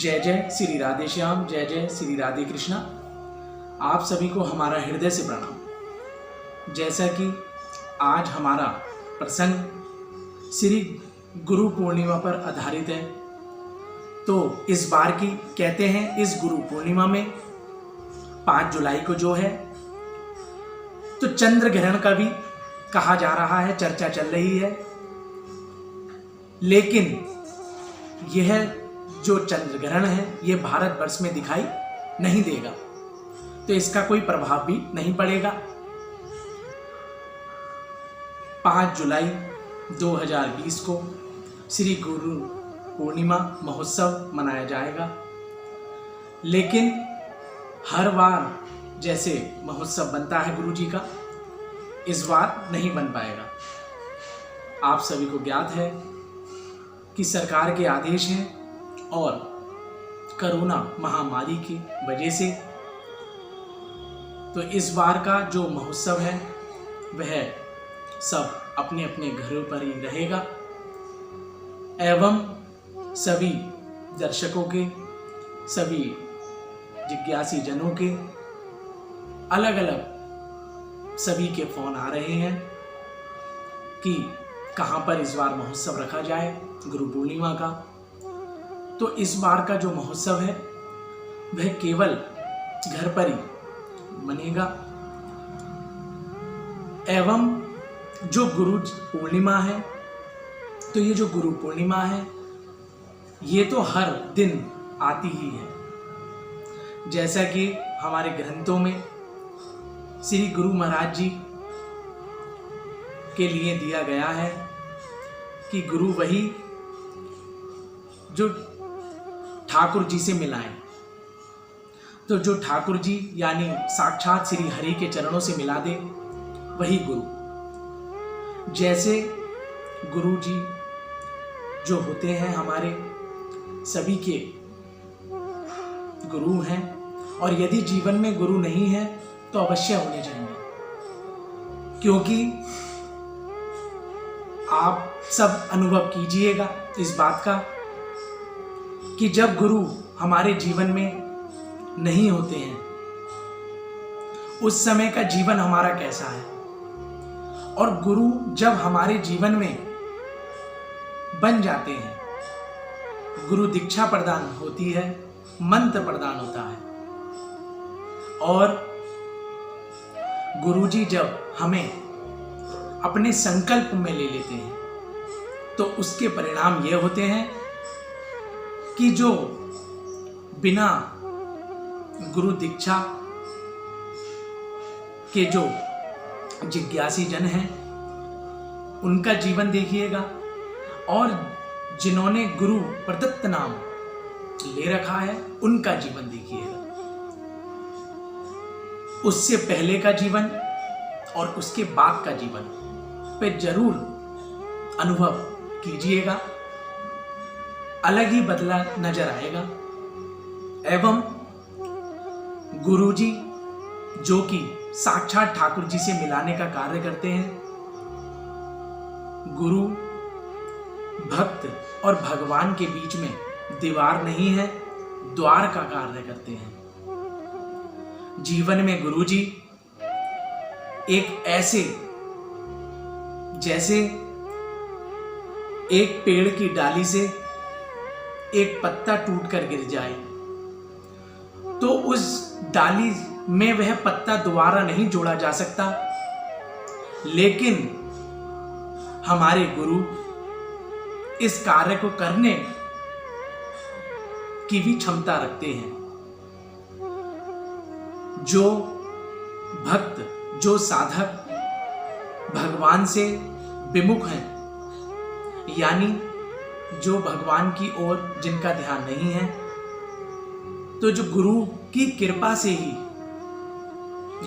जय जय श्री राधे श्याम, जय जय श्री राधे कृष्णा। आप सभी को हमारा हृदय से प्रणाम। जैसा कि आज हमारा प्रसंग श्री गुरु पूर्णिमा पर आधारित है, तो इस बार की कहते हैं इस गुरु पूर्णिमा में 5 जुलाई को जो है तो चंद्र ग्रहण का भी कहा जा रहा है, चर्चा चल रही है। लेकिन यह जो चंद्र ग्रहण है ये भारतवर्ष में दिखाई नहीं देगा, तो इसका कोई प्रभाव भी नहीं पड़ेगा। 5 जुलाई 2020 को श्री गुरु पूर्णिमा महोत्सव मनाया जाएगा, लेकिन हर बार जैसे महोत्सव बनता है गुरु जी का, इस बार नहीं बन पाएगा। आप सभी को ज्ञात है कि सरकार के आदेश हैं और कोरोना महामारी की वजह से तो इस बार का जो महोत्सव है वह सब अपने अपने घरों पर ही रहेगा एवं सभी दर्शकों के, सभी जिज्ञासी जनों के अलग अलग सभी के फोन आ रहे हैं कि कहाँ पर इस बार महोत्सव रखा जाए गुरु पूर्णिमा का। तो इस बार का जो महोत्सव है वह केवल घर पर ही मनेगा एवं जो गुरु पूर्णिमा है, तो ये जो गुरु पूर्णिमा है ये तो हर दिन आती ही है। जैसा कि हमारे ग्रंथों में श्री गुरु महाराज जी के लिए दिया गया है कि गुरु वही जो ठाकुर जी से मिलाएं, तो जो ठाकुर जी यानी साक्षात श्री हरि के चरणों से मिला दे वही गुरु। जैसे गुरु जी जो होते हैं हमारे सभी के गुरु हैं, और यदि जीवन में गुरु नहीं है तो अवश्य होने चाहिए, क्योंकि आप सब अनुभव कीजिएगा इस बात का कि जब गुरु हमारे जीवन में नहीं होते हैं उस समय का जीवन हमारा कैसा है, और गुरु जब हमारे जीवन में बन जाते हैं, गुरु दीक्षा प्रदान होती है, मंत्र प्रदान होता है, और गुरु जी जब हमें अपने संकल्प में ले लेते हैं तो उसके परिणाम ये होते हैं कि जो बिना गुरु दीक्षा के जो जिज्ञासी जन हैं उनका जीवन देखिएगा, और जिन्होंने गुरु प्रदत्त नाम ले रखा है उनका जीवन देखिएगा। उससे पहले का जीवन और उसके बाद का जीवन पे जरूर अनुभव कीजिएगा, अलग ही बदला नजर आएगा। एवं गुरुजी जो कि साक्षात ठाकुर जी से मिलाने का कार्य करते हैं, गुरु भक्त और भगवान के बीच में दीवार नहीं है, द्वार का कार्य करते हैं। जीवन में गुरुजी एक ऐसे जैसे एक पेड़ की डाली से एक पत्ता टूटकर गिर जाए तो उस डाली में वह पत्ता दोबारा नहीं जोड़ा जा सकता, लेकिन हमारे गुरु इस कार्य को करने की भी क्षमता रखते हैं। जो भक्त, जो साधक भगवान से विमुख हैं, यानी जो भगवान की ओर जिनका ध्यान नहीं है, तो जो गुरु की कृपा से ही,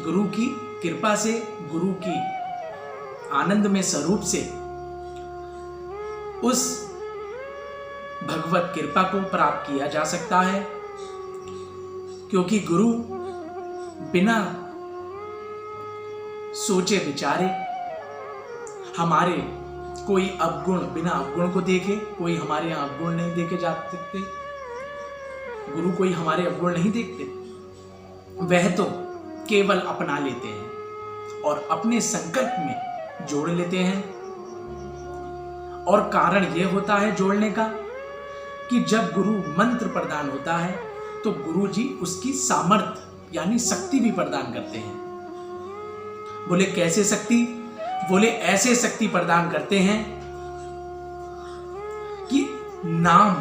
गुरु की कृपा से, गुरु की आनंद में स्वरूप से उस भगवत कृपा को प्राप्त किया जा सकता है, क्योंकि गुरु बिना सोचे विचारे हमारे कोई अवगुण, बिना अवगुण को देखे कोई हमारे यहाँ अवगुण नहीं देखे जा सकते। गुरु कोई हमारे अवगुण नहीं देखते, वह तो केवल अपना लेते हैं और अपने संकल्प में जोड़ लेते हैं। और कारण यह होता है जोड़ने का कि जब गुरु मंत्र प्रदान होता है तो गुरु जी उसकी सामर्थ्य यानी शक्ति भी प्रदान करते हैं। बोले कैसे शक्ति? बोले ऐसे शक्ति प्रदान करते हैं कि नाम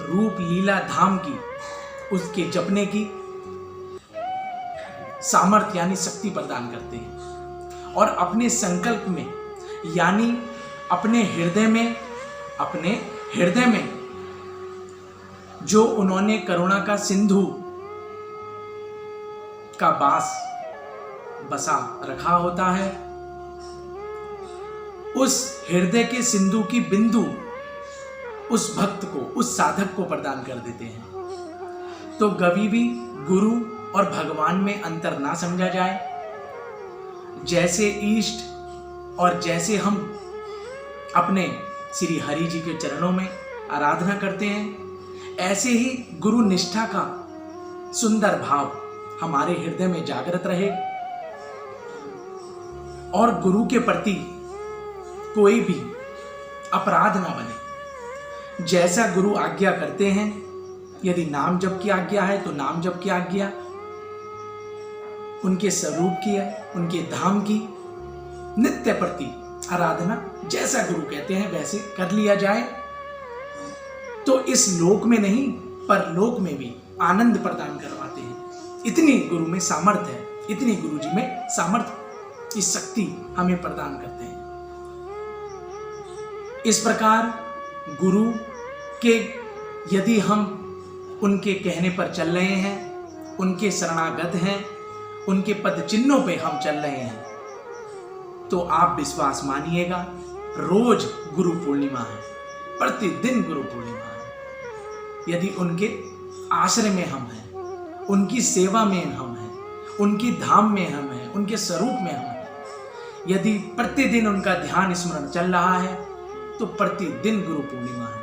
रूप लीला धाम की उसके जपने की सामर्थ्य यानी शक्ति प्रदान करते हैं। और अपने संकल्प में यानी अपने हृदय में जो उन्होंने करुणा का सिंधु का बास बसा रखा होता है, उस हृदय के सिंधु की बिंदु उस भक्त को, उस साधक को प्रदान कर देते हैं। तो कभी भी गुरु और भगवान में अंतर ना समझा जाए। जैसे इष्ट और जैसे हम अपने श्री हरि जी के चरणों में आराधना करते हैं, ऐसे ही गुरु निष्ठा का सुंदर भाव हमारे हृदय में जागृत रहे और गुरु के प्रति कोई भी अपराध ना बने। जैसा गुरु आज्ञा करते हैं, यदि नाम जप की आज्ञा है तो नाम जप की आज्ञा, उनके स्वरूप की है, उनके धाम की नित्य प्रति आराधना जैसा गुरु कहते हैं वैसे कर लिया जाए, तो इस लोक में नहीं पर लोक में भी आनंद प्रदान करवाते हैं। इतनी गुरु में सामर्थ्य है, इतनी गुरु जी में सामर्थ्य की शक्ति हमें प्रदान करते हैं। इस प्रकार गुरु के यदि हम उनके कहने पर चल रहे हैं, उनके शरणागत हैं, उनके पद चिन्हों पे हम चल रहे हैं, तो आप विश्वास मानिएगा रोज गुरु पूर्णिमा है, प्रतिदिन गुरु पूर्णिमा है। यदि उनके आश्रय में हम हैं, उनकी सेवा में हम हैं, उनकी धाम में हम हैं, उनके स्वरूप में हम हैं, यदि प्रतिदिन उनका ध्यान स्मरण चल रहा है तो प्रतिदिन गुरु पूर्णिमा है।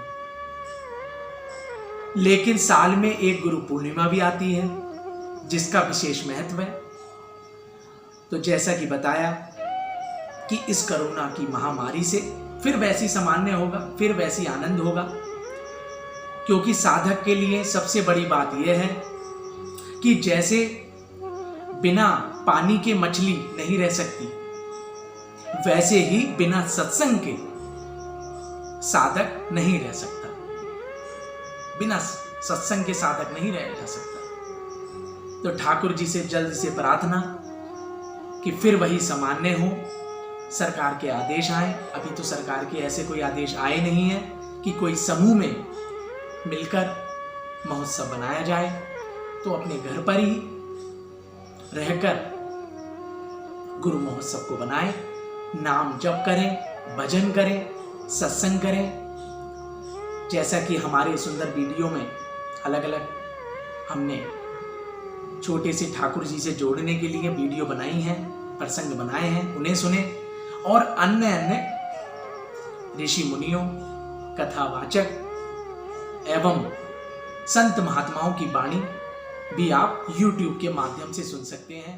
लेकिन साल में एक गुरु पूर्णिमा भी आती है जिसका विशेष महत्व है। तो जैसा कि बताया कि इस कोरोना की महामारी से फिर वैसी सामान्य होगा, फिर वैसी आनंद होगा, क्योंकि साधक के लिए सबसे बड़ी बात यह है कि जैसे बिना पानी के मछली नहीं रह सकती, वैसे ही बिना सत्संग के साधक नहीं रह सकता। बिना सत्संग के साधक नहीं रह जा सकता। तो ठाकुर जी से जल्द से प्रार्थना कि फिर वही सामान्य हो, सरकार के आदेश आए। अभी तो सरकार के ऐसे कोई आदेश आए नहीं है कि कोई समूह में मिलकर महोत्सव बनाया जाए। तो अपने घर पर ही रहकर गुरु महोत्सव को बनाएं, नाम जप करें, भजन करें, सत्संग करें। जैसा कि हमारे सुंदर वीडियो में अलग अलग हमने छोटे से ठाकुर जी से जोड़ने के लिए वीडियो बनाई हैं, प्रसंग बनाए हैं, उन्हें सुने। और अन्य अन्य ऋषि मुनियों, कथावाचक एवं संत महात्माओं की वाणी भी आप YouTube के माध्यम से सुन सकते हैं।